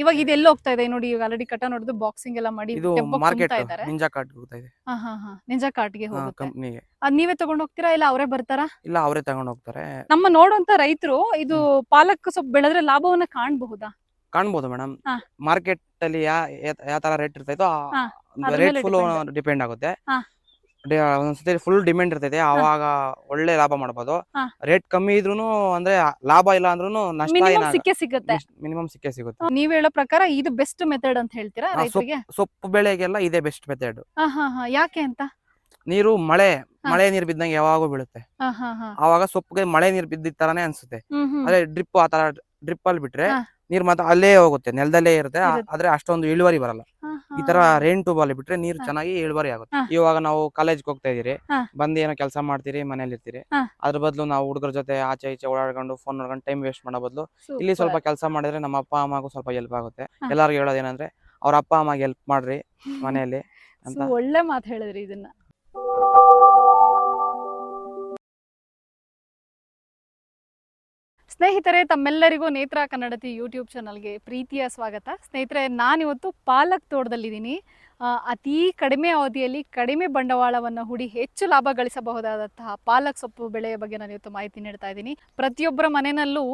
ಇವಾಗ ಇದು ಎಲ್ಲಿ ಹೋಗ್ತಾ ಇದೆ ನೋಡಿ, ಈಗ ಆಲ್ರೆಡಿ ಕಟ ನೋಡಿದ್ದು ಬಾಕ್ಸಿಂಗ್ ಎಲ್ಲ ಮಾಡಿ ಇದು ಟೆಂಪೋಗೆ ಮಾರ್ಕೆಟ್ ತುಂಬ್ತಾ ಇದ್ದಾರೆ. ನಿಂಜಾ ಕಾರ್ಟ್ ಹೋಗ್ತಾ ಇದೆ. ನಿಂಜಾ ಕಾರ್ಟ್ಗೆ ಹೋಗುತ್ತೆ. ಕಂಪ್ನಿಗೆ. ಅದ್ ನೀವೇ ತಗೊಂಡ್ ಹೋಗ್ತೀರಾ ಇಲ್ಲ ಅವರೇ ಬರ್ತಾರಾ? ಇಲ್ಲ ಅವರೇ ತಗೊಂಡು ಹೋಗ್ತಾರೆ. ನಮ್ಮ ನೋಡುವಂತ ರೈತರು ಇದು ಪಾಲಕ್ ಸೊಪ್ಪು ಬೆಳೆದ್ರೆ ಲಾಭವನ್ನ ಕಾಣಬಹುದಾ? ಕಾಣ್ಬೋದು ಮೇಡಮ್. ಹಾ. ಮಾರ್ಕೆಟ್ ಅಲ್ಲಿ ಯಾವ ತರ ರೇಟ್ ಇರ್ತೈತೋ ಹಾ, ಅದ್ರ ರೇಟ್ ಮೇಲೆ ಫುಲ್ depend. ಡಿಪೆಂಡ್ ಆಗುತ್ತೆ. ಹಾ. ಒಂದ್ಸತಿ ಫುಲ್ ಡಿಮ್ಯಾಂಡ್ ಇರ್ತೈತೆ, ಅವಾಗ ಒಳ್ಳೆ ಲಾಭ ಮಾಡ್ಬೋದು. ಹಾ. ರೇಟ್ ಕಮ್ಮಿ ಇದ್ರೂನು ಅಂದ್ರೆ ಲಾಭ ಇಲ್ಲ ಅಂದ್ರೂ ನಷ್ಟ ಮಿನಿಮಮ್ ಸಿಕ್ಕೇ ಸಿಗುತ್ತೆ. ಮಿನಿಮಮ್ ಸಿಕ್ಕೇ ಸಿಗುತ್ತೆ. ನೀವ್ ಹೇಳೋ ಪ್ರಕಾರ ಇದು ಬೆಸ್ಟ್ ಮೆಥಡ್ ಅಂತ ಹೇಳ್ತೀರಾ ರೈತರಿಗೆ? ಸೊಪ್ಪು ಬೆಳೆಗೆಲ್ಲ ಇದೇ ಬೆಸ್ಟ್ ಮೆಥಡ್. ಯಾಕೆ ಅಂತ? ನೀರು ಮಳೆ ನೀರು ಬಿದ್ದಂಗೆ ಯಾವಾಗೂ ಬೀಳುತ್ತೆ. ಆವಾಗ ಸೊಪ್ಪಿಗೆ ಮಳೆ ನೀರು ಬಿದ್ದಿದ್ ತರಾನೇ ಅನ್ಸುತ್ತೆ. ಅದೇ ಡ್ರಿಪ್ ಆ ತರ ಡ್ರಿಪ್ ಅಲ್ಲಿ ಬಿಟ್ರೆ ನೀರ್ ಮಾತ್ರ ಅಲ್ಲೇ ಹೋಗುತ್ತೆ, ನೆಲದಲ್ಲೇ ಇರುತ್ತೆ. ಆದ್ರೆ ಅಷ್ಟೊಂದು ಇಳುವರಿ ಬರಲ್ಲ. ಈ ತರ ರೈನ್ ಟ್ಯೂಬ್ ಅಲ್ಲಿ ಬಿಟ್ರೆ ನೀರು ಚೆನ್ನಾಗಿ ಇಳುವರಿ ಆಗುತ್ತೆ. ಇವಾಗ ನಾವು ಕಾಲೇಜ್ಗೆ ಹೋಗ್ತಾ ಇದೀರಿ, ಬಂದ್ ಏನೋ ಕೆಲಸ ಮಾಡ್ತೀರಿ, ಮನೇಲಿ ಇರ್ತೀರಿ. ಅದ್ರ ಬದಲು ನಾವು ಹುಡುಗರ ಜೊತೆ ಆಚೆ ಈಚೆ ಓಡಾಡ್ಕೊಂಡು ಫೋನ್ ನೋಡ್ಕೊಂಡು ಟೈಮ್ ವೇಸ್ಟ್ ಮಾಡೋ ಬದಲು ಇಲ್ಲಿ ಸ್ವಲ್ಪ ಕೆಲಸ ಮಾಡಿದ್ರೆ ನಮ್ಮ ಅಪ್ಪ ಅಮ್ಮಗೂ ಸ್ವಲ್ಪ ಹೆಲ್ಪ್ ಆಗುತ್ತೆ. ಎಲ್ಲಾರ್ಗು ಹೇಳೋದೇನಂದ್ರೆ ಅವ್ರ ಅಪ್ಪ ಅಮ್ಮಗೆ ಹೆಲ್ಪ್ ಮಾಡ್ರಿ ಮನೆಯಲ್ಲಿ ಅಂತ. ಒಳ್ಳೆ ಮಾತು ಹೇಳಿದ್ರಿ ಇದನ್ನ. ಸ್ನೇಹಿತರೆ, ತಮ್ಮೆಲ್ಲರಿಗೂ ನೇತ್ರ ಕನ್ನಡತಿ ಯೂಟ್ಯೂಬ್ ಚಾನಲ್ಗೆ ಪ್ರೀತಿಯ ಸ್ವಾಗತ. ಸ್ನೇಹಿತರೆ, ನಾನಿವತ್ತು ಪಾಲಕ್ ತೋಟದಲ್ಲಿದ್ದೀನಿ. ಅತೀ ಕಡಿಮೆ ಅವಧಿಯಲ್ಲಿ ಕಡಿಮೆ ಬಂಡವಾಳವನ್ನು ಹೂಡಿ ಹೆಚ್ಚು ಲಾಭ ಗಳಿಸಬಹುದಾದಂತಹ ಪಾಲಕ್ ಸೊಪ್ಪು ಬೆಳೆಯ ಬಗ್ಗೆ ನಾನು ಇವತ್ತು ಮಾಹಿತಿ ನೀಡ್ತಾ ಇದ್ದೀನಿ. ಪ್ರತಿಯೊಬ್ಬರ ಮನೆಯಲ್ಲೂ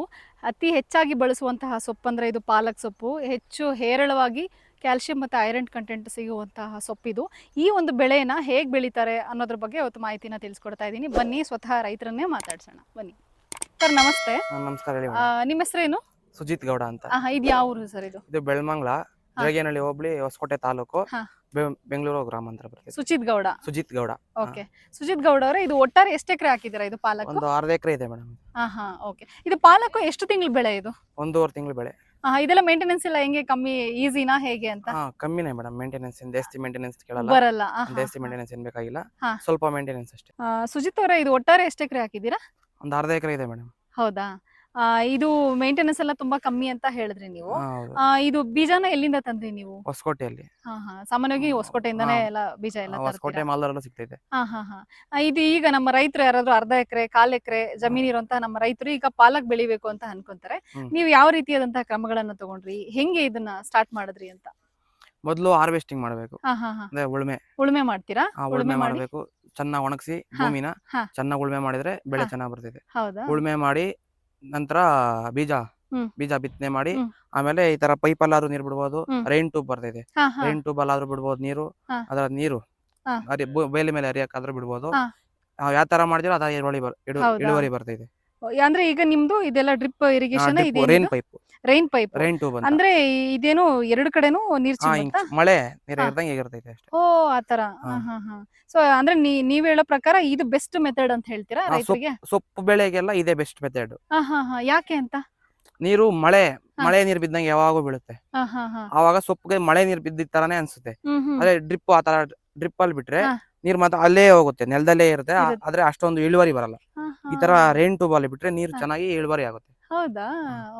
ಅತಿ ಹೆಚ್ಚಾಗಿ ಬಳಸುವಂತಹ ಸೊಪ್ಪು ಅಂದರೆ ಇದು ಪಾಲಕ್ ಸೊಪ್ಪು. ಹೆಚ್ಚು ಹೇರಳವಾಗಿ ಕ್ಯಾಲ್ಸಿಯಂ ಮತ್ತು ಐರನ್ ಕಂಟೆಂಟ್ ಸಿಗುವಂತಹ ಸೊಪ್ಪಿದು. ಈ ಒಂದು ಬೆಳೆನ ಹೇಗೆ ಬೆಳೀತಾರೆ ಅನ್ನೋದ್ರ ಬಗ್ಗೆ ಇವತ್ತು ಮಾಹಿತಿನ ತಿಳಿಸ್ಕೊಡ್ತಾ ಇದ್ದೀನಿ. ಬನ್ನಿ, ಸ್ವತಃ ರೈತರನ್ನೇ ಮಾತಾಡ್ಸೋಣ. ಬನ್ನಿ ಸರ್, ನಮಸ್ತೆ. ನಮಸ್ಕಾರ. ನಿಮ್ಮ ಹೆಸರೇನು? ಸುಜಿತ್ ಗೌಡ ಅಂತ. ಇದು ಯಾವ ಊರು ಸರ್? ಇದು ಬೆಳ್ಮಂಗ್ಲ, ಜೋಗೇನಹಳ್ಳಿ ಹೋಬಳಿ, ಹೊಸಕೋಟೆ ತಾಲೂಕು, ಬೆಂಗಳೂರು ಗ್ರಾಮಾಂತರ ಬರ್ತದೆ. ಸುಜಿತ್ ಗೌಡ. ಓಕೆ, ಸುಜಿತ್ ಗೌಡ ಅವರೇ, ಇದು ಒಟ್ಟಾರೆ ಎಷ್ಟು ಎಕರೆ ಹಾಕಿದ್ದೀರಾ ಇದು ಪಾಲಕ್? ಒಂದು 1/2 ಎಕರೆ ಇದೆ ಮೇಡಮ್. ಓಕೆ. ಇದು ಪಾಲಕ್ ಎಷ್ಟು ತಿಂಗಳು ಬೆಳೆ ಇದು? 1.5 ತಿಂಗಳು ಬೆಳೆ. ಇದೆಲ್ಲ ಮೇಂಟೆನೆನ್ಸ್ ಎಲ್ಲ ಹೆಂಗೆ? ಕಮ್ಮಿ ಈಸಿನಾ ಹೇಗೆ ಅಂತ? ಕಮ್ಮಿನೇ ಮೇಡಮ್. ಮೇಂಟೆನೆನ್ಸ್ ಜಾಸ್ತಿ ಮೇಂಟೆನೆನ್ಸ್ ಕೇಳಲ್ಲ, ಬರಲ್ಲ. ಜಾಸ್ತಿ ಮೇಂಟೆನೆನ್ಸ್ ಏನ್ ಬೇಕಾಗಿಲ್ಲ, ಸ್ವಲ್ಪ ಮೇಂಟೆನೆನ್ಸ್ ಅಷ್ಟೇ. ಸುಜಿತ್ ಅವರೇ, ಇದು ಒಟ್ಟಾರೆ ಎಷ್ಟು ಎಕರೆ ಹಾಕಿದ್ದೀರಾ? ಒಂದು 1/2 ಎಕರೆ ಇದೆ ಮೇಡಮ್. ಹೌದಾ? ಇದು ಮೇಂಟೆನೆನ್ಸ್ ಎಲ್ಲ ತುಂಬಾ ಕಮ್ಮಿ ಅಂತ ಹೇಳಿದ್ರಿ ನೀವು. ಇದು ಬೀಜನ ಎಲ್ಲಿಂದ ತಂದ್ರಿ ನೀವು? ಹೊಸಕೋಟೆಯಲ್ಲಿ. ಸಾಮಾನ್ಯವಾಗಿ ಹೊಸಕೋಟೆಯಿಂದಾನೇ ಎಲ್ಲ ಬೀಜ ಎಲ್ಲ ಹೊಸಕೋಟೆ ಮಾಲ್ದರಲ್ಲೂ ಸಿಗ್ತೈತೆ. ಇದು ಈಗ ನಮ್ಮ ರೈತರು ಯಾರಾದ್ರೂ 1/2 ಎಕರೆ 1/4 ಎಕರೆ ಜಮೀನ್ ಇರುವಂತಹ ನಮ್ಮ ರೈತರು ಈಗ ಪಾಲಕ್ ಬೆಳಿಬೇಕು ಅಂತ ಅನ್ಕೊಂತಾರೆ. ನೀವು ಯಾವ ರೀತಿಯಾದಂತಹ ಕ್ರಮಗಳನ್ನ ತಗೊಂಡ್ರಿ, ಹೆಂಗೆ ಇದನ್ನ ಸ್ಟಾರ್ಟ್ ಮಾಡಿದ್ರಿ ಅಂತ? ಮೊದಲು ಹಾರ್ವೆಸ್ಟಿಂಗ್ ಮಾಡಬೇಕು, ಅಂದ್ರೆ ಉಳುಮೆ ಮಾಡ್ತೀರಾ? ಉಳುಮೆ ಮಾಡಬೇಕು, ಚೆನ್ನಾಗಿ ಒಣಗಿಸಿ ಭೂಮಿನ ಚೆನ್ನಾಗಿ ಉಳುಮೆ ಮಾಡಿದ್ರೆ ಬೆಳೆ ಚೆನ್ನಾಗಿ ಬರ್ತೈತೆ. ಉಳುಮೆ ಮಾಡಿ ನಂತರ ಬೀಜ ಬಿತ್ತನೆ ಮಾಡಿ ಆಮೇಲೆ ಈ ತರ ಪೈಪ್ ಅಲ್ಲಾದ್ರೂ ನೀರು ಬಿಡ್ಬೋದು. ರೈನ್ ಟ್ಯೂಬ್ ಬರ್ತೈತೆ, ರೈನ್ ಟ್ಯೂಬ್ ಅಲ್ಲಾದ್ರೂ ಬಿಡ್ಬೋದು ನೀರು. ಅದರ ನೀರು ಬೇಲೆ ಮೇಲೆ ಹರಿಯಕ್ಕಾದ್ರೂ ಬಿಡ್ಬೋದು. ಯಾವ ತರ ಮಾಡಿದ್ರೆ ಅದ ಇಳುವರಿ ಬರ್ತೈತೆ. ಅಂದ್ರೆ ಈಗ ನಿಮ್ದು ಇದೆಲ್ಲ ಡ್ರಿಪ್ ಇರಿಗೇಷನ್ ಇದೆ? ರೈನ್ ಪೈಪ್ ಟ್ಯೂಬ್ ಅಂದ್ರೆ ಇದೇನು ಎರಡು ಕಡೆನೂ ನೀರ್ ಮಳೆ ನೀರ್ ಇರ್ದಂಗೆ ಇರ್ತೈತೆ ಅಷ್ಟೇ. ಓ, ಆತರ. ಸೊ ಅಂದ್ರೆ ನೀವ್ ಹೇಳೋ ಪ್ರಕಾರ ಇದು ಬೆಸ್ಟ್ ಮೆಥಡ್ ಅಂತ ಹೇಳ್ತೀರಾ ರೈತರಿಗೆ? ಸೊಪ್ಪು ಬೆಳೆಗೆಲ್ಲ ಇದೇ ಬೆಸ್ಟ್ ಮೆಥಡ್. ಯಾಕೆ ಅಂತ? ನೀರು ಮಳೆ ನೀರು ಬಿದ್ದಂಗೆ ಯಾವಾಗೂ ಬೀಳುತ್ತೆ. ಆವಾಗ ಸೊಪ್ಪಿಗೆ ಮಳೆ ನೀರು ಬಿದ್ದಿದ್ ತರಾನೇ ಅನ್ಸುತ್ತೆ. ಅದೇ ಡ್ರಿಪ್ ಆ ತರ ಡ್ರಿಪ್ ಅಲ್ಲಿ ಬಿಟ್ರೆ ನೀರ್ ಮಾತ್ರ ಅಲ್ಲೇ ಹೋಗುತ್ತೆ, ನೆಲದಲ್ಲೇ ಇರುತ್ತೆ. ಆದ್ರೆ ಅಷ್ಟೊಂದು ಇಳುವರಿ ಬರಲ್ಲ. ಈ ತರ ರೈನ್ ಟ್ಯೂಬ್ ಅಲ್ಲಿ ಬಿಟ್ರೆ ನೀರು ಚೆನ್ನಾಗಿ ಇಳುವರಿ ಆಗುತ್ತೆ. ಹೌದಾ?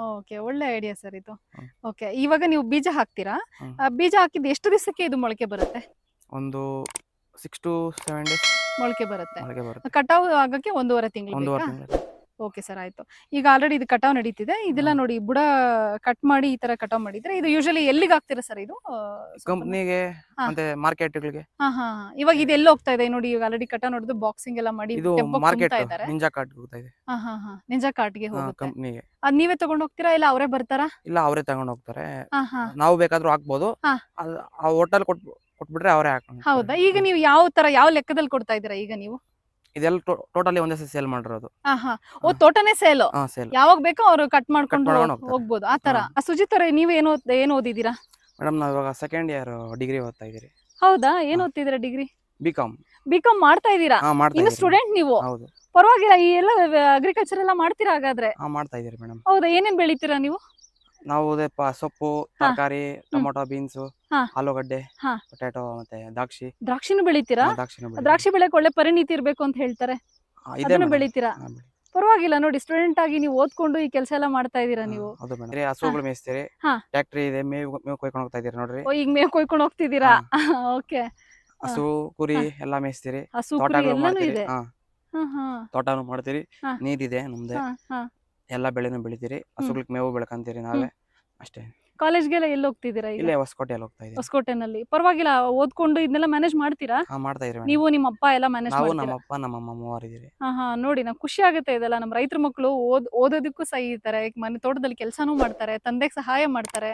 ಓಕೆ, ಒಳ್ಳೆ ಐಡಿಯಾ ಸರ್ ಇದು. ಓಕೆ, ಇವಾಗ ನೀವು ಬೀಜ ಹಾಕ್ತೀರಾ. ಬೀಜ ಹಾಕಿದ್ ಎಷ್ಟು ದಿವಸಕ್ಕೆ ಇದು ಮೊಳಕೆ ಬರುತ್ತೆ? ಒಂದು 6 to 7 days ಮೊಳಕೆ ಬರುತ್ತೆ. ಕಟಾವ್ ಆಗಕ್ಕೆ 1.5 ತಿಂಗಳು. ಓಕೆ ಸರ್, ಆಯ್ತು. ಈಗ ಆಲ್ರೆಡಿ ಇದು ಕಟಾವ್ ನಡೀತಿದೆ. ಇದೆಲ್ಲ ನೋಡಿ, ಬುಡ ಕಟ್ ಮಾಡಿ ಈ ತರ ಕಟಾವ್ ಮಾಡಿದ್ರೆ ಇದು ಯೂಶಲಿ ಎಲ್ಲಿಗೆ ಹಾಕ್ತೀರಾ ಸರ್ ಇದು? ಕಂಪ್ನಿಗೆ ಮತ್ತೆ ಮಾರ್ಕೆಟ್ಗಳಿಗೆ. ಇವಾಗ ಇದು ಎಲ್ಲಿ ಹೋಗ್ತಾ ಇದೆ ನೋಡಿ, ಈಗ ಆಲ್ರೆಡಿ ಕಟಾವ್ ನೋಡಿದ್ದು ಬಾಕ್ಸಿಂಗ್ ಎಲ್ಲ ಮಾಡಿ ಟೆಂಪೋಗೆ ತುಂಬ್ತಾ ಇದ್ದಾರೆ. ನಿಂಜಾ ಕಾರ್ಟ್ ಹೋಗ್ತಾ ಇದೆ. ನಿಂಜಾ ಕಾರ್ಟ್ಗೆ ಹೋಗುತ್ತೆ. ಕಂಪ್ನಿಗೆ. ಅದ್ ನೀವೇ ತಗೊಂಡ್ ಹೋಗ್ತೀರಾ ಇಲ್ಲ ಅವರೇ ಬರ್ತಾರಾ? ಇಲ್ಲ ಅವರೇ ತಗೊಂಡ್ ಹೋಗ್ತಾರೆ. ನಾವು ಬೇಕಾದ್ರೂ ಹಾಕ್ಬೋದು. ಆ ಹೋಟೆಲ್ ಕೊಟ್ಬಿಟ್ರೆ ಅವರೇ ಹಾಕೊಂಡು. ಹೌದಾ? ಈಗ ನೀವು ಯಾವ ಲೆಕ್ಕದಲ್ಲಿ ಕೊಡ್ತಾ ಇದ್ದೀರಾ ಈಗ ನೀವು? ಇದೆಲ್ಲ ಟೋಟಲಿ ಒಂದೇ ಸೇಲ್ ಮಾಡಿರೋದು. ತೋಟನೇ ಸೇಲ್? ಯಾವಾಗ ಬೇಕೋ ಅವ್ರು ಕಟ್ ಮಾಡ್ಕೊಂಡು ಹೋಗ್ಬೋದು, ಆತರ. ಸುಜಿತ್ ಅವರೇ, ನೀವು ಏನ್ ಓದಿದ್ದೀರಾ? ಮೇಡಮ್, ನಾವು ಇವಾಗ ಸೆಕೆಂಡ್ ಇಯರ್ ಡಿಗ್ರಿ ಓದ್ತಾ ಇದೀರಿ. ಹೌದಾ? ಏನ್ ಓದ್ತಿದ್ದೀರಾ ಡಿಗ್ರಿ? ಬಿಕಾಮ್ ಮಾಡ್ತಾ ಇದ್ದೀರಾ? ಇನ್ನು ಸ್ಟೂಡೆಂಟ್ ನೀವು? ಪರವಾಗಿಲ್ಲ. ಈ ಎಲ್ಲ ಅಗ್ರಿಕಲ್ಚರ್ ಎಲ್ಲ ಮಾಡ್ತೀರಾ ಹಾಗಾದ್ರೆ? ಮಾಡ್ತಾ ಇದೀರಿ ಮೇಡಮ್. ಹೌದಾ? ಏನೇನ್ ಬೆಳಿತೀರಾ ನೀವು? ನಾವು ಸೊಪ್ಪು, ತರಕಾರಿ, ಟೊಮೊಟೊ, ಬೀನ್ಸ್, ಆಲೂಗಡ್ಡೆ, ಪೊಟ್ಯಾಟೊ ಮತ್ತೆ ದ್ರಾಕ್ಷಿನೂ ಬೆಳಿತೀರಾ? ದ್ರಾಕ್ಷಿ ಬೆಳೆಕ್ ಒಳ್ಳೆ ಪರಿಣಿತಿ ಇರ್ಬೇಕು ಅಂತ ಹೇಳ್ತಾರೆ, ಅದನ್ನು ಬೆಳಿತೀರಾ? ಪರವಾಗಿಲ್ಲ ನೋಡಿ, ಸ್ಟೂಡೆಂಟ್ ಆಗಿ ನೀವು ಓದ್ಕೊಂಡು ಈ ಕೆಲಸ ಎಲ್ಲ ಮಾಡ್ತಾ ಇದೀರಾ ನೀವು. ಹಸುಗಳು ಮೇಯಿಸ್ತೀರಿ, ಟ್ರ್ಯಾಕ್ಟರಿ ಇದೆ, ಮೇವು ಕೊಯ್ಕೊಂಡು ಹೋಗ್ತಾ ಇದೀರಿ ನೋಡ್ರಿ. ಈಗ ಮೇವು ಕೊಯ್ಕೊಂಡು ಹೋಗ್ತಿದ್ದೀರಾ? ಓಕೆ. ಹಸು ಕುರಿ ಎಲ್ಲ ಮೇಯಿಸ್ತೀರಿ, ತೋಟನು ಮಾಡ್ತೀರಿ, ನೀರಿದೆ ನಮ್ದೆ, ಎಲ್ಲ ಬೆಳೆನೂ ಬೆಳಿತೀರಿ, ಹಸುಗಳಿಗೆ ಮೇವು ಬೆಳ್ಕಂತೀರಿ ನಾವೇ ಅಷ್ಟೇ. ಕಾಲೇಜ್ಗೆಲ್ಲ ಎಲ್ಲಿ ಹೋಗ್ತಿದ್ದೀರಾ ಈಗ? ಇಲ್ಲೇ ಹೊಸಕೋಟೆಯಲ್ಲಿ ಹೋಗ್ತಾ ಇದೀವಿ. ಹೊಸಕೋಟೆನಲ್ಲಿ. ಪರವಾಗಿಲ್ಲ, ಓದ್ಕೊಂಡು ಇದನ್ನೆಲ್ಲ ಮ್ಯಾನೇಜ್ ಮಾಡ್ತೀರಾ? ಮಾಡ್ತಾ ಇದೀವಿ ಮೇಡಮ್. ನೀವು ನಿಮ್ಮ ಅಪ್ಪ ಎಲ್ಲ ಮ್ಯಾನೇಜ್ ನಾವು ಮಾಡ್ತೀರಾ? ನಮ್ಮ ಅಪ್ಪ ನಮ್ಮ ಅಮ್ಮ ಮೂವರಿದ್ದೀರಿ. ನೋಡಿ ನಂಗೆ ಖುಷಿ ಆಗುತ್ತೆ ಇದೆಲ್ಲ. ನಮ್ಮ ರೈತರ ಮಕ್ಕಳು ಓದೋದಕ್ಕೂ ಸಹಿ ಇರ್ತಾರೆ, ಮನೆ ತೋಟದಲ್ಲಿ ಕೆಲಸನೂ ಮಾಡ್ತಾರೆ, ತಂದೆಗೆ ಸಹಾಯ ಮಾಡ್ತಾರೆ.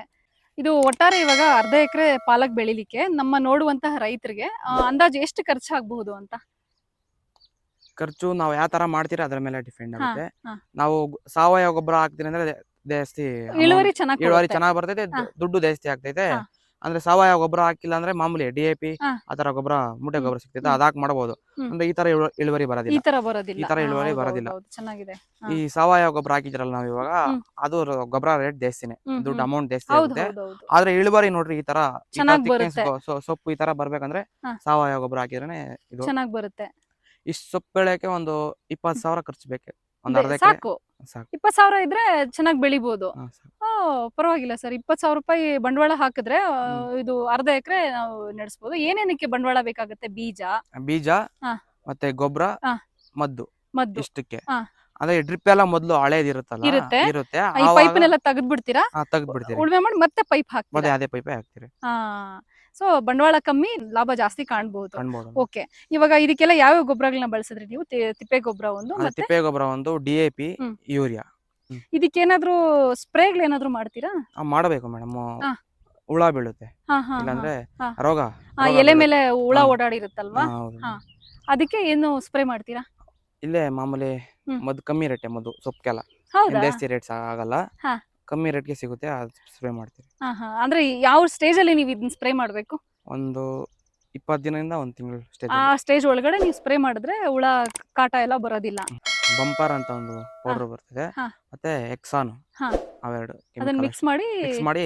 ಇದು ಒಟ್ಟಾರೆ ಇವಾಗ ಅರ್ಧ ಎಕರೆ ಪಾಲಕ್ ಬೆಳಿಲಿಕ್ಕೆ ನಮ್ಮ ನೋಡುವಂತಹ ರೈತರಿಗೆ ಅಂದಾಜು ಎಷ್ಟು ಖರ್ಚಾಗಬಹುದು ಅಂತ? ಖರ್ಚು ನಾವು ಯಾವ ತರ ಮಾಡ್ತೀರಾ ಅದ್ರ ಮೇಲೆ ಡಿಪೆಂಡ್ ಆಗುತ್ತೆ. ಹಾ. ನಾವು ಸಾವಯವ ಗೊಬ್ಬರ ಹಾಕ್ತೀರಿ ಅಂದ್ರೆ ಜಾಸ್ತಿ ಇಳುವರಿ ಚೆನ್ನಾಗಿ ಇಳುವರಿ ಚೆನ್ನಾಗಿ ಬರ್ತೈತೆ, ಹಾ. ದುಡ್ಡು ಜಾಸ್ತಿ ಆಗ್ತೈತೆ. ಹಾ. ಅಂದ್ರೆ ಸಾವಯವ ಗೊಬ್ಬರ ಹಾಕಿಲ್ಲ ಅಂದ್ರೆ ಮಾಮೂಲಿ DAP ಹಾ. ಆತರ ಗೊಬ್ಬರ ಮೂಟೆ ಗೊಬ್ಬರ ಸಿಗ್ತೈತೆ, ಹ್ಮ್. ಅದ್ ಹಾಕಿ ಮಾಡಬಹುದು. ಹ್ಮ್. ಅಂದ್ರೆ ಈ ತರ ಇಳುವರಿ ಈ ಬರೋದಿಲ್ಲ. ತರ ಬರೋದಿಲ್ಲ. ಈ ತರ ಇಳುವರಿ ಬರೋದಿಲ್ಲ. ಚೆನ್ನಾಗಿದೆ. ಈ ಸಾವಯವ ಗೊಬ್ಬರ ಹಾಕಿದ್ರಲ್ಲ ನಾವ್ ಇವಾಗ, ಹ್ಮ್. ಅದು ಗೊಬ್ಬರ ರೇಟ್ ಜಾಸ್ತಿನೇ, ದುಡ್ಡು ಅಮೌಂಟ್ ಜಾಸ್ತಿ ಹೌದು ಆಗುತ್ತೆ. ಹೌದು ಹೌದು. ಆದ್ರೆ ಇಳುವರಿ ನೋಡ್ರಿ ಈ ತರ ಚೆನ್ನಾಗ್ ಬರುತ್ತೆ. ಸೊಪ್ಪು ಈ ತರ ಬರ್ಬೇಕಂದ್ರೆ ಹಾ. ಸಾವಯವ ಗೊಬ್ಬರ ಹಾಕಿದ್ರೆ ಇದು. ಚೆನ್ನಾಗಿ ಬರುತ್ತೆ. ಇಷ್ಟು ಸೊಪ್ಪು ಬೆಳೆಯಕ್ಕೆ ಒಂದು 20,000 ಖರ್ಚು ಬೇಕು. ಒಂದ್ ಅರ್ಧ ಎಕರೆ ಸಾಕು. ಸಾಕು. 20,000 ಇದ್ರೆ ಚೆನ್ನಾಗಿ ಬೆಳಿಬಹುದು. ಹಾ, ಸಾಕು. ಪರವಾಗಿಲ್ಲ ಸರ್. 20,000 ರೂಪಾಯಿ ಬಂಡವಾಳ ಹಾಕಿದ್ರೆ ಹ್ಮ್. ಇದು ಅರ್ಧ ಎಕರೆ ನಾವು ನಡೆಸಬಹುದು. ಏನೇನಕ್ಕೆ ಬಂಡವಾಳ ಬೇಕಾಗುತ್ತೆ? ಬೀಜ, ಬೀಜ ಹಾ. ಮತ್ತೆ ಗೊಬ್ಬರ, ಹಾ. ಮದ್ದು, ಮದ್ದು ಇಷ್ಟಕ್ಕೆ. ಹಾ. ಅದೇ ಡ್ರಿಪ್ ಎಲ್ಲ ಮೊದ್ಲು ಹಳೇದಿರುತ್ತಲ್ಲ, ಇರುತ್ತೆ. ಇರುತ್ತೆ ಈ ಪೈಪ್ನೆಲ್ಲ ತೆಗೆದು ಬಿಡ್ತೀರಾ? ತೆಗ್ದು ಬಿಡ್ತೀರಿ. ಉಳುಮೆ ಮಾಡಿ ಮತ್ತೆ ಪೈಪ್ ಮತ್ತೆ ಹಾಕ್ತೀರಾ? ಅದೇ ಪೈಪೇ ಹಾಕ್ತಿರಿ. ಸೊ ಬಂಡವಾಳ ಕಮ್ಮಿ, ಲಾಭ ಜಾಸ್ತಿ ಕಾಣಬಹುದು. ಕಾಣ್ಬೋದು. ಓಕೆ. ಇವಾಗ ಇದಕ್ಕೆಲ್ಲ ಯಾವ ಗೊಬ್ಬರಗಳನ್ನ ಬಳಸಿದ್ರಿ ನೀವು? ತಿಪ್ಪೆ ಗೊಬ್ಬರ ಒಂದು, ಅದೇ ಮತ್ತೆ ತಿಪ್ಪೆ ಗೊಬ್ಬರ ಒಂದು, DAP, ಹ್ಮ್. ಯೂರಿಯಾ. ಇದಕ್ಕೇನಾದ್ರೂ ಸ್ಪ್ರೇಗಳೇನಾದ್ರೂ ಮಾಡ್ತೀರಾ? ಮಾಡಬೇಕು ಮೇಡಮ್. ಹಾ. ಹುಳ ಬೀಳುತ್ತೆ, ಹಾ, ಹಾ, ಇಲ್ಲಾಂದ್ರೆ ಹಾ. ರೋಗ ಎಲೆ ಬೀಳುತ್ತೆ. ಮೇಲೆ ಹುಳ ಹಾ. ಓಡಾಡಿರುತ್ತಲ್ವಾ? ಹೌದು. ಹಾ. ಅದಕ್ಕೆ ಏನು ಸ್ಪ್ರೇ ಮಾಡ್ತೀರಾ? ಇಲ್ಲೇ ಮಾಮೂಲಿ ಹ್ಮ್. ಮದ್ದು ಕಮ್ಮಿ ರೇಟ್, ಮದ್ದು ಸೊಪ್ಪಕ್ಕೆಲ್ಲ ಹೌದಾ? ಜಾಸ್ತಿ ರೇಟ್ಸ್ ಆಗಲ್ಲ, ಹಾ. ಕಮ್ಮಿ ರೇಟ್ಗೆ ಸಿಗುತ್ತೆ, ಅದು ಸ್ಪ್ರೇ ಮಾಡ್ತೀವಿ. ಅಂದ್ರೆ ಯಾವ ಸ್ಟೇಜ್ ಅಲ್ಲಿ ನೀವು ಇದನ್ನ ಸ್ಪ್ರೇ ಮಾಡ್ಬೇಕು? ಒಂದು 20 ದಿನದಿಂದ ಒಂದು ತಿಂಗಳು ಸ್ಟೇಜ್. ಆ ಸ್ಟೇಜ್ ಒಳಗಡೆ ನೀವು ಸ್ಪ್ರೇ ಮಾಡಿದ್ರೆ ಹುಳ ಕಾಟ ಎಲ್ಲ ಬರೋದಿಲ್ಲ. ಬಂಪರ್ ಅಂತ ಒಂದು ಪೌಡರ್ ಬರ್ತದೆ, ಹಾ. ಮತ್ತೆ ಎಕ್ಸಾನ್, ಹಾ. ಅವೆರಡು ಅದನ್ನ ಮಿಕ್ಸ್ ಮಾಡಿ ಮಿಕ್ಸ್ ಮಾಡಿ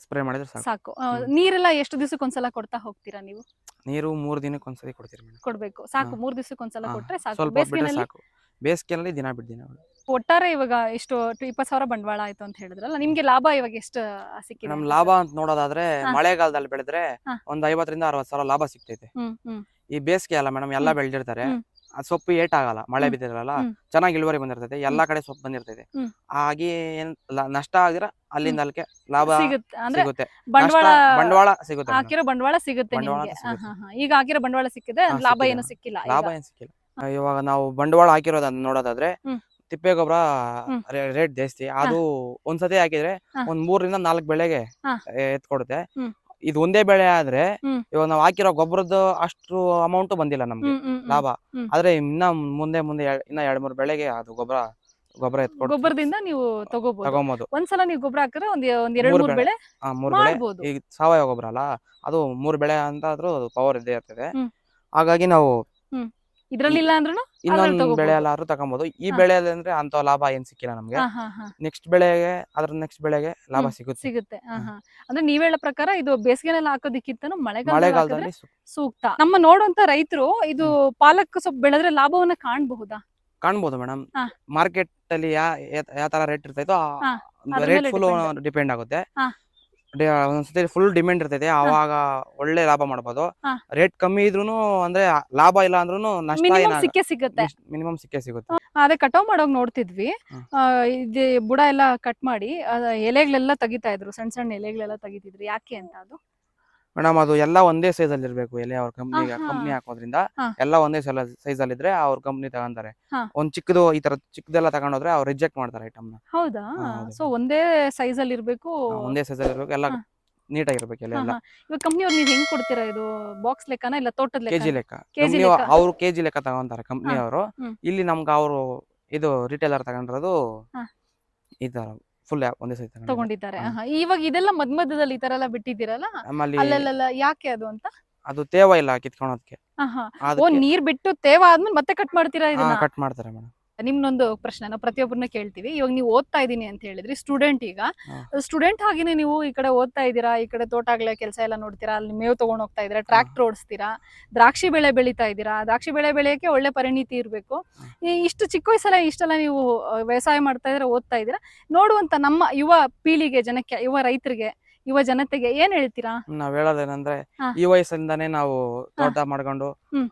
ಸ್ಪ್ರೇ ಮಾಡಿದ್ರೆ ಸಾಕು. ಸಾಕು. ನೀರೆಲ್ಲ ಎಷ್ಟು ದಿವಸಕ್ಕೊಂದ್ಸಲ ಕೊಡ್ತಾ ಹೋಗ್ತೀರಾ ನೀವು? ನೀರು 3 ದಿನಕ್ಕೆ ಒಂದ್ಸತಿ ಕೊಡ್ತೀರಿ ಮೇಡಮ್. ಕೊಡ್ಬೇಕು. ಸಾಕು. ಹಾ. 3 ದಿವಸಕ್ಕೊಂದ್ಸಲ ಕೊಟ್ರೆ ಸಾಕು. ಸ್ವಲ್ಪ ಬಿಟ್ರೆ ಬೇಸಿಗೆನಲ್ಲಿ ಸಾಕು. ಬೇಸಿಗೆಯಲ್ಲಿ ದಿನ ಬಿಟ್ಟು ದಿನ. ಒಟ್ಟಾರೆ ಇವಾಗ ಎಷ್ಟು 20,000 ಬಂಡವಾಳ ಆಯ್ತು ಅಂತ ಹೇಳಿದ್ರಲ್ಲ, ನಿಮ್ಗೆ ಲಾಭ ಇವಾಗ ಎಷ್ಟು ಸಿಕ್ಕಿದೆ? ನಮ್ ಲಾಭ ಅಂತ ನೋಡೋದಾದ್ರೆ ಹಾ. ಮಳೆಗಾಲದಲ್ಲಿ ಬೆಳೆದ್ರೆ ಹಾ. ಒಂದ್ 50,000 ರಿಂದ 60,000 ಲಾಭ ಸಿಗ್ತೈತೆ. ಹ್ಮ್. ಈ ಬೇಸಿಗೆ ಅಲ್ಲ ಮೇಡಮ್, ಎಲ್ಲ ಹ್ಮ್. ಬೆಳೆದಿರ್ತಾರೆ, ಹ್ಮ್. ಆ ಸೊಪ್ಪು ಏಟ್ ಆಗಲ್ಲ, ಮಳೆ ಹ್ಮ್. ಬಿದ್ದಿರಲ್ಲ, ಹ್ಮ್. ಚೆನ್ನಾಗಿ ಇಳುವರಿ ಬಂದಿರ್ತೈತೆ, ಎಲ್ಲಾ ಕಡೆ ಸೊಪ್ಪು ಬಂದಿರ್ತೈತೆ. ಹ್ಮ್. ಹಾಗೆ ನಷ್ಟ ಆಗಿರ ಅಲ್ಲಿಂದ ಅಲ್ಲಿಗೆ ಲಾಭ ಸಿಗುತ್ತೆ. ಅಂದ್ರೆ ಸಿಗುತ್ತೆ. ಬಂಡವಾಳ ಬಂಡವಾಳ ಸಿಗುತ್ತೆ madam. ಹಾಕಿರೋ ಬಂಡವಾಳ ಸಿಗುತ್ತೆ ಬಂಡವಾಳ ನಿಮ್ಗೆ. ಸಿಗುತ್ತೆ. ಈಗ ಹಾಕಿರೋ ಬಂಡವಾಳ ಸಿಕ್ಕಿದೆ, ಹಾ, ಲಾಭ ಸಿಕ್ಕಿದೆ ಏನು madam. ಸಿಕ್ಕಿಲ್ಲ ಲಾಭ ಈಗ. ಏನ್ ಸಿಕ್ಕಿಲ್ಲ. ಇವಾಗ ನಾವು ಬಂಡವಾಳ ಹಾಕಿರೋದನ್ನ ನೋಡೋದಾದ್ರೆ, ಹ್ಮ್. ತಿಪ್ಪೆ ಗೊಬ್ಬರ ಹ್ಮ್. ರೇಟ್ ಜಾಸ್ತಿ. ಅದು ಒಂದ್ಸತಿ ಹಾಕಿದ್ರೆ ಹಾ. ಒಂದ್ 3 ರಿಂದ 4 ಬೆಳೆಗೆ ಹಾ. ಎತ್ಕೊಡುತ್ತೆ. ಹ್ಮ್. ಇದು ಒಂದೇ ಬೆಳೆ ಆದ್ರೆ ಹ್ಮ್. ಇವಾಗ ನಾವು ಹಾಕಿರೋ ಗೊಬ್ಬರದ ಅಷ್ಟು ಅಮೌಂಟ್ ಬಂದಿಲ್ಲ ನಮ್ಗೆ ಲಾಭ. ಹ್ಮ್. ಆದ್ರೆ ಇನ್ನ ಮುಂದೆ ಇನ್ನ 2-3 ಬೆಳೆಗೆ ಅದು ಗೊಬ್ಬರ ಎತ್ಕೊಡುತ್ತೆ. ಗೊಬ್ಬರದಿಂದ ನೀವು ತಗೊಂಬೋದು. ಒಂದ್ಸಲ ನೀವು ಗೊಬ್ಬರ ಹಾಕಿದ್ರೆ ಒಂದ್ 2-3 ಬೆಳೆ 3 ಬೆಳೆ. ಮಾಡ್ಬೋದು. ಈಗ ಸಾವಯವ ಗೊಬ್ಬರ ಅಲ್ಲ, ಅದು 3 ಬೆಳೆ ಅಂತ ಆದ್ರೂ ಪವರ್ ಇದ್ದೇ ಇರ್ತದೆ. ಹ್ಮ್. ಹಾಗಾಗಿ ನಾವು ಇದ್ರಲ್ಲಿಲ್ಲ ಅಂದ್ರೂ ಇನ್ನೊಂದು ಬೆಳೆ ಎಲ್ಲಾದ್ರೂ ತಗೊಂಬೋದು. ಈ ಬೆಳೆಯಲ್ಲಿ ಅಂದ್ರೆ ಅಂತ ಲಾಭ ಏನ್ ಸಿಕ್ಕಿಲ್ಲ ನಮ್ಗೆ. ನೆಕ್ಸ್ಟ್ ಬೆಳೆಗೆ ಲಾಭ ಸಿಗುತ್ತೆ. ಸಿಗುತ್ತೆ. ಅಂದ್ರೆ ನೀವ್ ಹೇಳೋ ಪ್ರಕಾರ ಇದು ಬೇಸಿಗೆನಲ್ಲಿ ಹಾಕೋದಿಕ್ಕಿಂತನೂ ಮಳೆಗಾಲದಲ್ಲಿ ಸೂಕ್ತ. ನಮ್ಮ ನೋಡುವಂತ ರೈತರು ಇದು ಪಾಲಕ್ ಸೊಪ್ಪು ಬೆಳೆದ್ರೆ ಲಾಭವನ್ನ ಕಾಣಬಹುದಾ? ಕಾಣ್ಬೋದು ಮೇಡಮ್. ಹಾ. ಮಾರ್ಕೆಟ್ ಅಲ್ಲಿ ಯಾವ ತರ ರೇಟ್ ಇರ್ತೈತೋ ಅದ್ರ ರೇಟ್ ಮೇಲೆ ಫುಲ್ depend. ಡಿಪೆಂಡ್ ಆಗುತ್ತೆ. ಹಾ. ಒಂದ್ಸತಿ ಫುಲ್ ಡಿಮ್ಯಾಂಡ್ ಇರ್ತೈತೆ, ಅವಾಗ ಒಳ್ಳೆ ಲಾಭ ಮಾಡ್ಬೋದು. ಹಾ. ರೇಟ್ ಕಮ್ಮಿ ಇದ್ರೂನು ಅಂದ್ರೆ ಲಾಭ ಇಲ್ಲ ಅಂದ್ರೂ ನಷ್ಟ ಮಿನಿಮಮ್ ಸಿಕ್ಕೇ ಸಿಗುತ್ತೆ. ಮಿನಿಮಮ್ ಸಿಕ್ಕೇ ಸಿಗುತ್ತೆ. ಅದೇ ಕಟಾವ್ ಮಾಡೋಗ್ ನೋಡ್ತಿದ್ವಿ. ಇದು ಬುಡ ಎಲ್ಲ ಕಟ್ ಮಾಡಿ ಎಲೆಗಳೆಲ್ಲ ತೆಗಿತಾ ಇದ್ರು, ಸಣ್ಣ ಸಣ್ಣ ಎಲೆಗಳೆಲ್ಲ ತೆಗಿತಿದ್ರು. ಯಾಕೆ ಅಂತ ಅದು? ಮೇಡಮ್ ಅದು ಎಲ್ಲ ಒಂದೇ ಸೈಜ್ ಅಲ್ಲಿ ಇರ್ಬೇಕು ಎಲೆ. ಅವ್ರ ಕಂಪ್ನಿ ಹಾಕೋದ್ರಿಂದ ಎಲ್ಲ ಒಂದೇ ಸೈಜ್ ಅಲ್ಲಿ ಇದ್ರೆ ಅವ್ರ ಕಂಪ್ನಿ ತಗೊಂತಾರೆ. ಒಂದ್ ಚಿಕ್ಕದು ಈ ತರ ಚಿಕ್ಕದೆಲ್ಲ ತಗೊಂಡೋದ್ರೆ ಅವ್ರು ರಿಜೆಕ್ಟ್ ಮಾಡ್ತಾರೆ ಐಟಮ್ ನ. ಹೌದಾ? ಸೊ ಒಂದೇ ಸೈಜ್ ಅಲ್ಲಿ ಇರ್ಬೇಕು, ಒಂದೇ ಸೈಜ್ ಅಲ್ಲಿ ಇರ್ಬೇಕು, ಎಲ್ಲ ನೀಟಾಗಿರ್ಬೇಕು ಎಲೆ ಎಲ್ಲ. ಇವಾಗ ಕಂಪ್ನಿಯವ್ರು ನೀವ್ ಹೆಂಗ್ ಕೊಡ್ತೀರಾ? ಇದು ಬಾಕ್ಸ್ ಲೆಕ್ಕನ ಇಲ್ಲ ತೋಟದ ಕೆಜಿ ಲೆಕ್ಕ? ಅವ್ರು ಕೆಜಿ ಲೆಕ್ಕ ತಗೊಂತಾರೆ ಕಂಪ್ನಿ ಅವರು. ಇಲ್ಲಿ ನಮ್ಗೆ ಅವರು ಇದು ರಿಟೇಲರ್ ತಗೊಂಡಿರೋದು ಈ ತರ ಫುಲ್ ಒಂದೇ ಸೈಜ್ ತಗೊಂಡಿದ್ದಾರೆ. ಇವಾಗ ಇದೆಲ್ಲ ಮಧ್ಯದಲ್ಲಿ ಈ ತರ ಎಲ್ಲ ಬಿಟ್ಟಿದ್ದೀರಲ್ಲ, ಅಲ್ಲೆಲ್ಲ ಯಾಕೆ ಅದು ಅಂತ? ಅದು ತೇವ ಇಲ್ಲ ಕಿತ್ಕೊಳೋದಕ್ಕೆ. ನೀರ್ ಬಿಟ್ಟು ತೇವ ಆದ್ಮೇಲೆ ಮತ್ತೆ ಕಟ್ ಮಾಡ್ತೀರಾ ಇದನ್ನ? ಕಟ್ ಮಾಡ್ತಾರೆ ಮೇಡಮ್. ನಿಮ್ನೊಂದು ಪ್ರಶ್ನೆ ನಾವು ಪ್ರತಿಯೊಬ್ಬರನ್ನ ಕೇಳ್ತೀವಿ. ಇವಾಗ ನೀವು ಓದ್ತಾ ಇದೀನಿ ಅಂತ ಹೇಳಿದ್ರಿ, ಸ್ಟೂಡೆಂಟ್. ಈಗ ಸ್ಟೂಡೆಂಟ್ ಆಗಿನೇ ನೀವು ಈ ಕಡೆ ಓದ್ತಾ ಇದ್ದೀರಾ, ಈ ಕಡೆ ತೋಟಗಳ ಕೆಲಸ ಎಲ್ಲ ನೋಡ್ತೀರಾ, ಅಲ್ಲಿ ಮೇವು ತಗೊಂಡ್ ಹೋಗ್ತಾ ಇದ್ದೀರಾ, ಟ್ರಾಕ್ಟರ್ ಓಡಿಸ್ತೀರಾ, ದ್ರಾಕ್ಷಿ ಬೆಳೆ ಬೆಳೀತಾ ಇದ್ದೀರಾ. ದ್ರಾಕ್ಷಿ ಬೆಳೆ ಬೆಳೆಯಕ್ಕೆ ಒಳ್ಳೆ ಪರಿಣಿತಿ ಇರಬೇಕು. ಇಷ್ಟು ಚಿಕ್ಕ ವಯಸ್ಸಲ್ಲ ಇಷ್ಟೆಲ್ಲ ನೀವು ವ್ಯವಸಾಯ ಮಾಡ್ತಾ ಇದ್ರೆ, ಓದ್ತಾ ಇದ್ದೀರಾ. ನೋಡುವಂತ ನಮ್ಮ ಯುವ ಪೀಳಿಗೆ ಜನಕ್ಕೆ, ಯುವ ರೈತರಿಗೆ ಯುವ ಜನತೆಗೆ ಏನ್ ಹೇಳ್ತೀರಾ? ನಾವ್ ಹೇಳೋದೇನಂದ್ರೆ ಹಾ. ಈ ವಯಸ್ಸಿಂದಾನೇ ನಾವು ಹಾ. ತೋಟ ಮಾಡ್ಕೊಂಡು ಹ್ಮ್.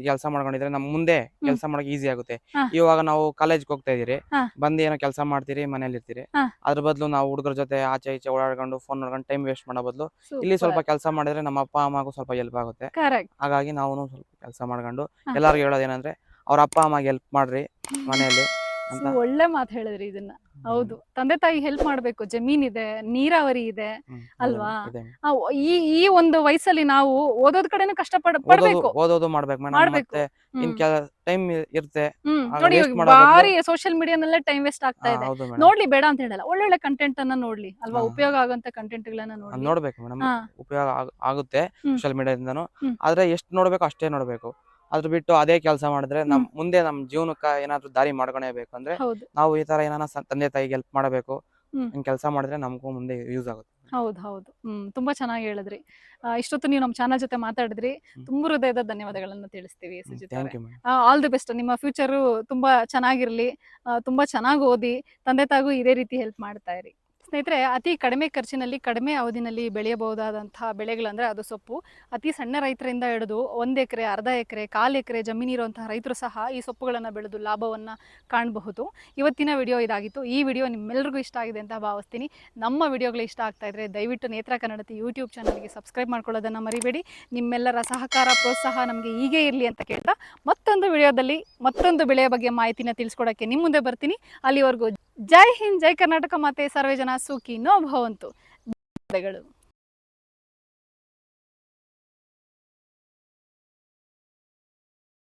ಕೆಲಸ ಮಾಡ್ಕೊಂಡಿದ್ರೆ ನಮ್ ಮುಂದೆ ಕೆಲಸ ಮಾಡಕ್ ಈಸಿ ಆಗುತ್ತೆ. ಹಾ. ಇವಾಗ ನಾವು ಕಾಲೇಜ್ಗೆ ಹೋಗ್ತಾ ಇದೀರಿ, ಹಾ. ಬಂದು ಏನೋ ಕೆಲಸ ಮಾಡ್ತೀರಿ, ಮನೇಲಿ ಇರ್ತೀರಿ. ಹಾ. ಅದ್ರ ಬದಲು ನಾವು ಹುಡುಗರ ಜೊತೆ ಆಚೆ ಈಚೆ ಓಡಾಡ್ಕೊಂಡು ಫೋನ್ ನೋಡ್ಕೊಂಡು ಟೈಮ್ ವೇಸ್ಟ್ ಮಾಡೋ ಬದಲು ಇಲ್ಲಿ ಸ್ವಲ್ಪ ಸೂಪರ್. ಕೆಲಸ ಮಾಡಿದ್ರೆ ನಮ್ಮ ಅಪ್ಪ ಅಮ್ಮಗೂ ಸ್ವಲ್ಪ ಹೆಲ್ಪ್ ಆಗುತ್ತೆ. ಕರೆಕ್ಟ್. ಹಾಗಾಗಿ ನಾವು ಸ್ವಲ್ಪ ಕೆಲಸ ಮಾಡ್ಕೊಂಡು ಹಾ. ಎಲ್ಲಾರ್ಗು ಹೇಳೋದೇನಂದ್ರೆ ಅವ್ರ ಅಪ್ಪ ಅಮ್ಮಗೆ ಹೆಲ್ಪ್ ಮಾಡ್ರಿ ಮನೆಯಲ್ಲಿ ಅಂತ. ಒಳ್ಳೆ ಮಾತು ಹೇಳಿದ್ರಿ ಇದನ್ನ. ಹೌದು, ತಂದೆ ತಾಯಿ ಹೆಲ್ಪ್ ಮಾಡ್ಬೇಕು. ಜಮೀನಿದೆ, ನೀರಾವರಿ ಇದೆ ಅಲ್ವಾ? ಇದೆ. ಈ ಒಂದು ವಯಸ್ಸಲ್ಲಿ ನಾವು ಓದೋದ್ ಕಡೆನೂ ಪಡ್ಬೇಕು. ಓದೋದು ಮಾಡ್ಬೇಕು ಮೇಡಮ್. ಮಾಡ್ಬೇಕು. ಮತ್ತೆ ಇನ್ ಟೈಮ್ ಇರುತ್ತೆ, ಆಗ ನೋಡಿ waste ಇವಾಗ ಮಾಡೋ ಬದ್ಲು- ಬಾರಿ ಸೋಷಿಯಲ್ ಮೀಡಿಯಾನಲ್ಲೇ ಟೈಮ್ ವೇಸ್ಟ್ ಆಗ್ತಾ ಇದೆ. ಹೌದು ಮೇಡಮ್. ನೋಡ್ಲಿ ಬೇಡ ಅಂತ ಹೇಳಲ್ಲ, ಒಳ್ಳೊಳ್ಳೆ ಕಂಟೆಂಟ್ ಅನ್ನ ನೋಡ್ಲಿ ಅಲ್ವಾ? ಹಾ. ಉಪಯೋಗ ಆಗುವಂತ ಕಂಟೆಂಟ್ ಗಳನ್ನ ನೋಡ್ಲಿ. ನೋಡ್ಬೇಕು ಮೇಡಮ್. ಹಾ. ಉಪಯೋಗ ಆಗುತ್ತೆ ಹ್ಮ್. ಸೋಷಿಯಲ್ ಮೀಡಿಯಾದಿಂದನು. ಹ್ಮ್. ಆದ್ರೆ ಎಷ್ಟು ನೋಡ್ಬೇಕು ಅಷ್ಟೇ ನೋಡ್ಬೇಕು. ಅದ್ರ ಬಿಟ್ಟು ಅದೇ ಕೆಲಸ ಮಾಡಿದ್ರೆ ಮುಂದೆ ನಮ್ ಜೀವನಕ್ಕ ಏನಾದ್ರು ದಾರಿ ಮಾಡ್ಕೊಳೇಬೇಕು. ಅಂದ್ರೆ ಹೌದು. ನಾವು ಈ ತರ ಏನಾನ ತಂದೆ ತಾಯಿಗೆ ಹೆಲ್ಪ್ ಮಾಡಬೇಕು. ಹ್ಮ್. ಕೆಲಸ ಮಾಡಿದ್ರೆ ನಮಗೂ ಮುಂದೆ ಯೂಸ್ ಆಗುತ್ತೆ. ಹೌದು ಹೌದು. ತುಂಬಾ ಚೆನ್ನಾಗಿ ಹೇಳಿದ್ರಿ. ಇಷ್ಟೊತ್ತು ನೀವು ನಮ್ಮ ಚಾನಲ್ ಜೊತೆ ಮಾತಾಡಿದ್ರಿ. ತುಂಬಾ ಹೃದಯದ ಧನ್ಯವಾದಗಳನ್ನ ತಿಳಿಸ್ತೀವಿ ಸುಜಿತ್ ಥ್ಯಾಂಕ್ ಅವರೇ. You madam. All the best. ನಿಮ್ಮ ಫ್ಯೂಚರು ತುಂಬಾ ಚೆನ್ನಾಗಿರ್ಲಿ. ತುಂಬಾ ಚೆನ್ನಾಗಿ ಓದಿ ತಂದೆ ತಾಯಿಗೂ ಇದೇ ರೀತಿ ಹೆಲ್ಪ್ ಮಾಡ್ತಾ ಇರಿ. ಸ್ನೇಹಿತರೆ, ಅತಿ ಕಡಿಮೆ ಖರ್ಚಿನಲ್ಲಿ ಕಡಿಮೆ ಅವಧಿನಲ್ಲಿ ಬೆಳೆಯಬಹುದಾದಂತಹ ಬೆಳೆಗಳಂದ್ರೆ ಅದು ಸೊಪ್ಪು. ಅತಿ ಸಣ್ಣ ರೈತರಿಂದ ಹಿಡಿದು 1 ಎಕರೆ, ಅರ್ಧ ಎಕರೆ, 1/4 ಎಕರೆ ಜಮೀನಿರುವಂತಹ ರೈತರು ಸಹ ಈ ಸೊಪ್ಪುಗಳನ್ನು ಬೆಳೆದು ಲಾಭವನ್ನು ಕಾಣಬಹುದು. ಇವತ್ತಿನ ವಿಡಿಯೋ ಇದಾಗಿತ್ತು. ಈ ವಿಡಿಯೋ ನಿಮ್ಮೆಲ್ಲರಿಗೂ ಇಷ್ಟ ಆಗಿದೆ ಅಂತ ಭಾವಿಸ್ತೀನಿ. ನಮ್ಮ ವಿಡಿಯೋಗಳು ಇಷ್ಟ ಆಗ್ತಾ ಇದ್ರೆ ದಯವಿಟ್ಟು ನೇತ್ರ ಕನ್ನಡತಿ ಯೂಟ್ಯೂಬ್ ಚಾನಲ್ಗೆ ಸಬ್ಸ್ಕ್ರೈಬ್ ಮಾಡ್ಕೊಳ್ಳೋದನ್ನು ಮರಿಬೇಡಿ. ನಿಮ್ಮೆಲ್ಲರ ಸಹಕಾರ ಪ್ರೋತ್ಸಾಹ ನಮಗೆ ಹೀಗೆ ಇರಲಿ ಅಂತ ಕೇಳ್ತಾ, ಮತ್ತೊಂದು ವಿಡಿಯೋದಲ್ಲಿ ಮತ್ತೊಂದು ಬೆಳೆಯ ಬಗ್ಗೆ ಮಾಹಿತಿನ ತಿಳಿಸ್ಕೊಡೋಕ್ಕೆ ನಿಮ್ಮ ಮುಂದೆ ಬರ್ತೀನಿ. ಅಲ್ಲಿವರೆಗೂ ಜೈ ಹಿಂದ್, ಜೈ ಕರ್ನಾಟಕ ಮಾತೆ, ಸರ್ವೇ ಜನ ಸುಖಿನೋ ಭವಂತು. ಧನ್ಯವಾದಗಳು.